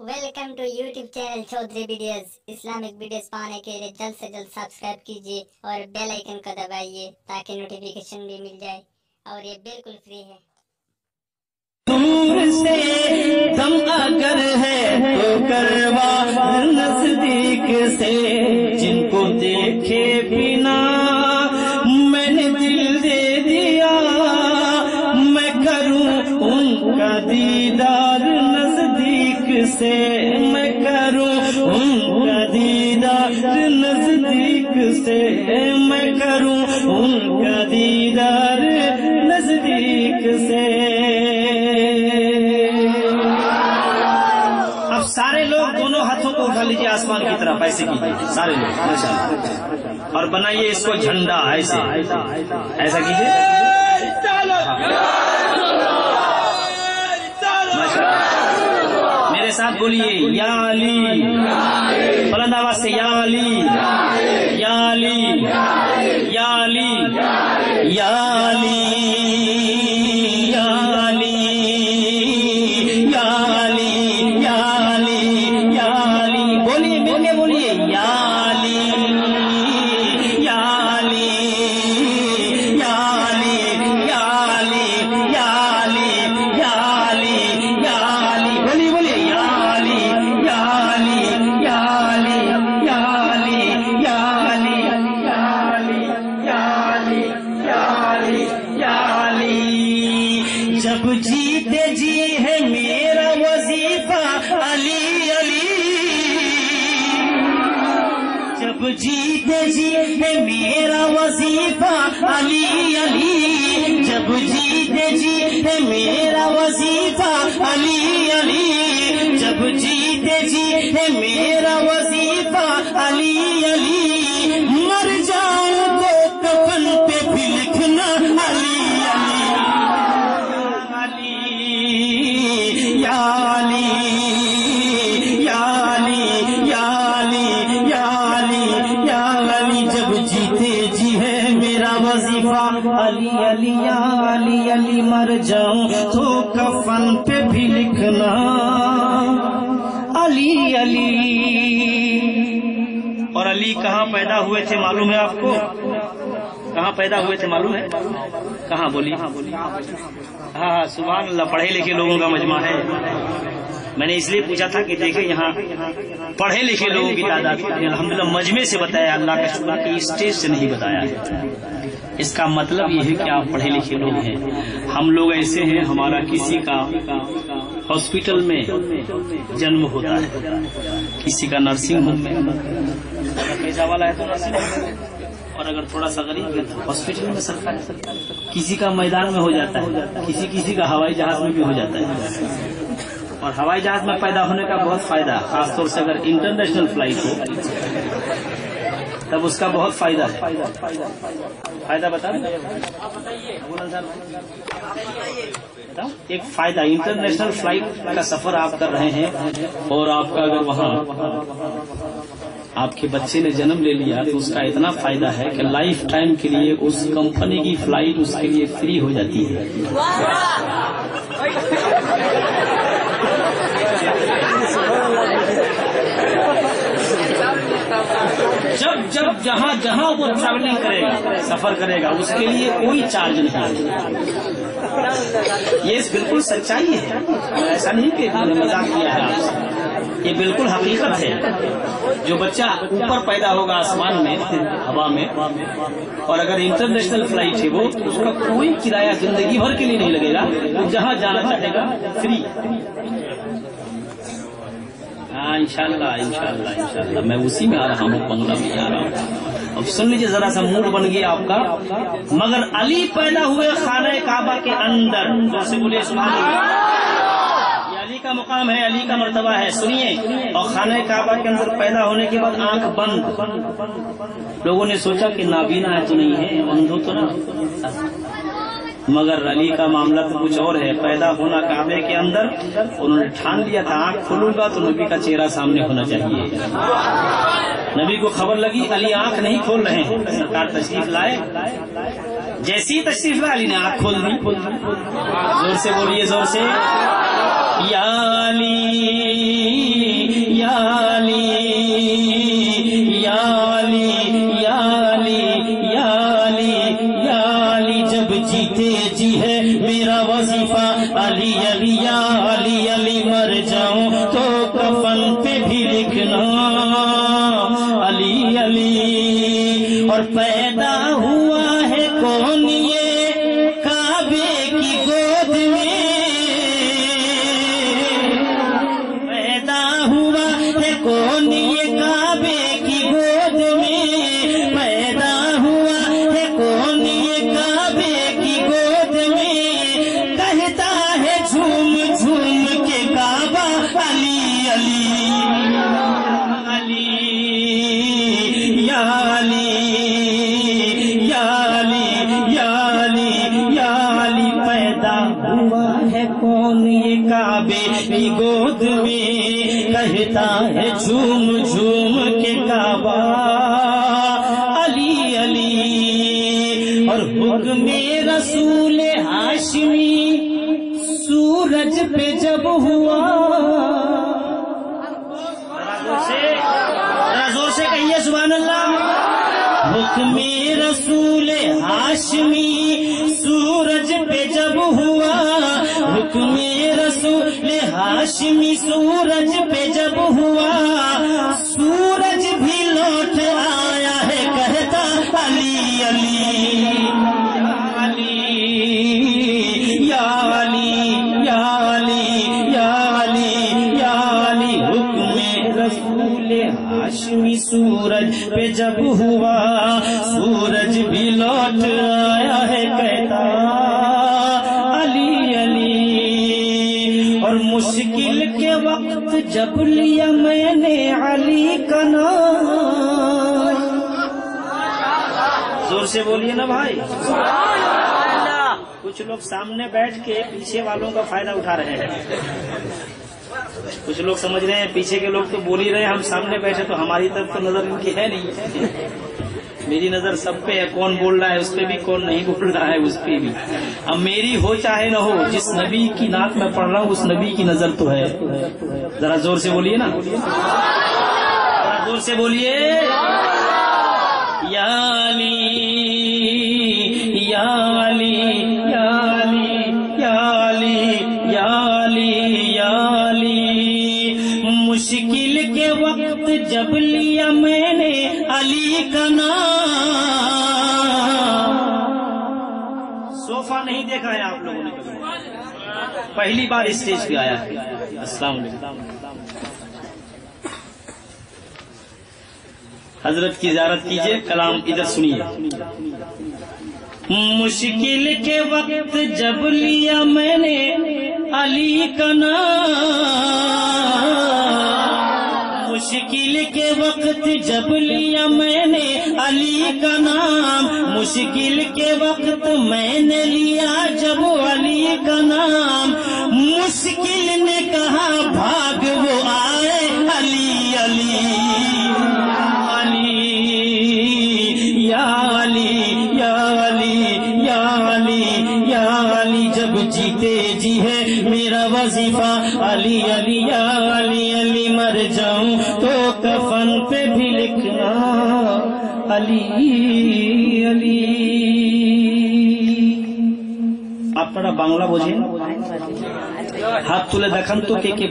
Welcome to YouTube channel Chaudhary videos. Islamic videos पाने के लिए जल्द से जल्द सब्सक्राइब कीजिए और बेल आइकन को दबाइए ताकि नोटिफिकेशन भी मिल जाए और ये बिल्कुल फ्री है। दूर से दम अगर है तो करवा नजदीक से, जिनको देखे बिना मैंने दिल दे दिया, मैं करूं उनका दीदार नजदीक से, मैं करूं उनका दीदार नजदीक से, मैं करूं उनका दीदार नजदीक से। अब सारे लोग दोनों हाथों को उठा लीजिए आसमान की तरफ, ऐसे कीजिए सारे लोग माशाअल्लाह, और बनाइए इसको झंडा ऐसे, ऐसा कीजिए माशाअल्लाह। मेरे साथ बोलिए या अली, बुलंद आवाज से या अली, या अली, या अली, या अली, या अली, या अली, या अली, या अली। बोलिए मिलके बोलिए या अली, या अली, या अली, या अली, या अली, या अली, या अली। बोलिए बोलिए या अली, या अली, या अली, या अली, या अली, या अली, या अली, या अली, या अली। जब जीते जी है मेरा वजीफा अली अली, जब जीते जी है मेरा वजीफा अली अली, जब जीते जी है मेरा वजीफा अली अली, जब जीते जी है मेरा वजीफा अली अली। मर जाऊं तो कफन पे भी लिखना अली अली, अली या अली, या अली, या अली, या अली, या अली। जब जीते जी है मेरा वजीफा अली अली, या अली अली। मर जाऊं तो कफन पे भी लिखना अली अली। और अली कहाँ पैदा हुए थे मालूम है आपको? कहाँ पैदा हुए थे मालूम है? कहाँ बोलिए? हाँ सुभान अल्लाह, पढ़े लिखे लोगों का मजमा है। मैंने इसलिए पूछा था कि देखे यहाँ पढ़े लिखे लोगों की तादाद, अल्हम्दुलिल्लाह मजमे से बताया, अल्लाह का शुक्र कि स्टेज से नहीं बताया। इसका मतलब ये है कि आप पढ़े लिखे लोग हैं। हम लोग ऐसे हैं, हमारा किसी का हॉस्पिटल में जन्म होता है, किसी का नर्सिंग होम में, पैसा वाला है तो नर्सिंग होम में, और अगर थोड़ा सा गरीब है तो हॉस्पिटल में सरकारी, किसी का मैदान में हो जाता है, किसी का हवाई जहाज में भी हो जाता है। और हवाई जहाज में पैदा होने का बहुत फायदा, खासतौर से अगर इंटरनेशनल फ्लाइट हो तब उसका बहुत फायदा है। फायदा बता बताओ। एक फायदा, इंटरनेशनल फ्लाइट का सफर आप कर रहे हैं और आपका अगर वहाँ आपके बच्चे ने जन्म ले लिया तो उसका इतना फायदा है कि लाइफ टाइम के लिए उस कंपनी की फ्लाइट उसके लिए फ्री हो जाती है। जब जब जहाँ जहाँ वो ट्रैवलिंग करेगा, सफर करेगा, उसके लिए कोई चार्ज नहीं है। ये बिल्कुल सच्चाई है, ऐसा नहीं कि हमने मजाक किया है आपसे, ये बिल्कुल हकीकत है। जो बच्चा ऊपर पैदा होगा आसमान में, हवा में, और अगर इंटरनेशनल फ्लाइट है वो, उसका कोई किराया जिंदगी भर के लिए नहीं लगेगा, तो जहाँ जाना चाहेगा फ्री। हाँ इंशाल्लाह इंशाल्लाह इंशाल्लाह, मैं उसी में आ रहा हूँ, बंगला में आ रहा हूँ। अब सुन लीजिए जरा सा, मूड बन गया आपका। मगर अली पैदा हुए खाने काबा के अंदर, जैसे बोलिए सुभान अल्लाह, ये अली का मुकाम है, अली का मर्तबा है। सुनिए, और खाने काबा के अंदर पैदा होने के बाद आंख बंद, लोगों ने सोचा कि नाबीना है तो नहीं है, अंधो तो ना, मगर अली का मामला तो कुछ और है। पैदा होना काबे के अंदर, उन्होंने ठान लिया था आंख खोलूंगा तो नबी का चेहरा सामने होना चाहिए। नबी को खबर लगी अली आंख नहीं खोल रहे हैं, सरकार तशरीफ लाए, जैसी तशरीफ लाए अली ने आंख खोल दी। जोर से बोलिए, जोर से, या अली کہتا ہے جھوم جھوم کے کعبہ علی علی، اور حکم رسول ہاشمی سورج پہ جب ہوا، ذرا زور سے کہیے سبحان اللہ، حکم رسول ہاشمی سورج پہ جب ہوا، حکم رسول ہاشمی سورج پہ جب ہوا، سورج بھی لوٹ آیا ہے کہتا علی علی علی یا علی یا علی یا علی یا علی، حکم رسول ہاشمی سورج پہ جب ہوا، سورج بھی لوٹ آیا ہے کہتا علی علی، اور مشکل کے وقت جب لیا میں نے علی کا نام، زور سے بولیے نا بھائی، کچھ لوگ سامنے بیٹھ کے پیچھے والوں کا فائدہ اٹھا رہے ہیں، کچھ لوگ سمجھ رہے ہیں پیچھے کے لوگ تو بول ہی رہے ہیں، ہم سامنے بیٹھے تو ہماری طرف تو نظر ان کی ہے نہیں، میری نظر سب پہ ہے، کون بول رہا ہے اس پہ بھی، کون نہیں بول رہا ہے اس پہ بھی، اب میری ہو چاہے نہ ہو، جس نبی کی نعت میں پڑھ رہا ہوں اس نبی کی نظر تو ہے، ذرا زور سے بولیے نا، ذرا زور سے بولیے یا علی یا علی یا علی یا علی یا علی یا علی، مشکل کے وقت جب لیا میں نے علی کا نام، صوفہ نہیں دیکھا ہے آپ لوگوں نے کبھی، پہلی بار اسٹیج پہ آیا ہے، السلام علیکم، حضرت کی زیارت کیجئے، کلام ادھر سنیے، مشکل کے وقت جب لیا میں نے علی کا نام، مشکل کے وقت جب لیا میں نے علی کا نام، مشکل کے وقت میں نے لیا جب علی کا نام، مشکل نے کہا بھاگ وہ آئے علی علی یا علی یا علی یا علی یا علی، جب جیتے جی ہے میرا وظیفہ علی علی یا علی علی، مر جاؤں تو کفن پہ بھی لکھنا علی علی۔ আপনারা বাংলা বোঝেন? হাত তুলে দেখান তো কে কে